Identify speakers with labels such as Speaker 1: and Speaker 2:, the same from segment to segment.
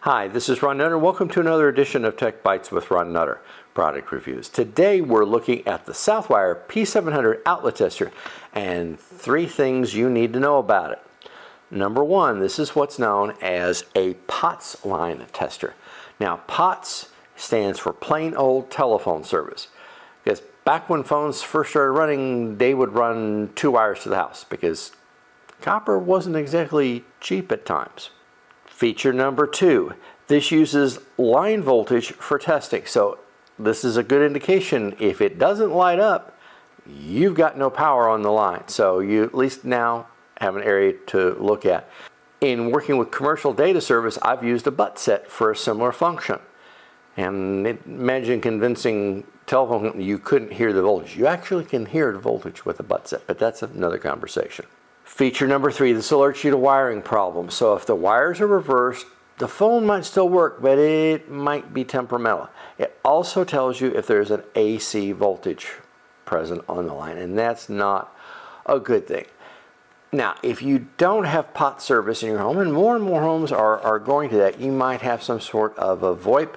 Speaker 1: Hi, this is Ron Nutter. Welcome to another edition of Tech Bites with Ron Nutter product reviews. Today we're looking at the Southwire P700 outlet tester and 3 things you need to know about it. Number 1, this is what's known as a P.O.T.S Line tester. Now P.O.T.S stands for plain old telephone service, because back when phones first started running, they would run 2 wires to the house because copper wasn't exactly cheap at times. Feature number 2, this uses line voltage for testing. So this is a good indication. If it doesn't light up, you've got no power on the line. So you at least now have an area to look at. In working with commercial data service, I've used a butt set for a similar function. And imagine convincing telephone company you couldn't hear the voltage. You actually can hear the voltage with a butt set, but that's another conversation. Feature number 3, this alerts you to wiring problems. So if the wires are reversed, the phone might still work, but it might be temperamental. It also tells you if there's an AC voltage present on the line, and that's not a good thing. Now, if you don't have P.O.T.S service in your home, and more homes are going to that, you might have some sort of a VoIP,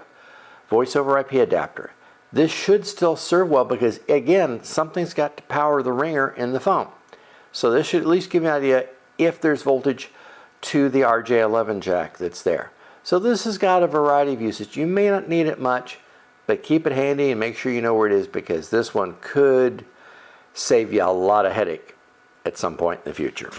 Speaker 1: voice over IP adapter. This should still serve well because, again, something's got to power the ringer in the phone. So this should at least give you an idea if there's voltage to the RJ11 jack that's there. So this has got a variety of uses. You may not need it much, but keep it handy and make sure you know where it is, because this one could save you a lot of headache at some point in the future.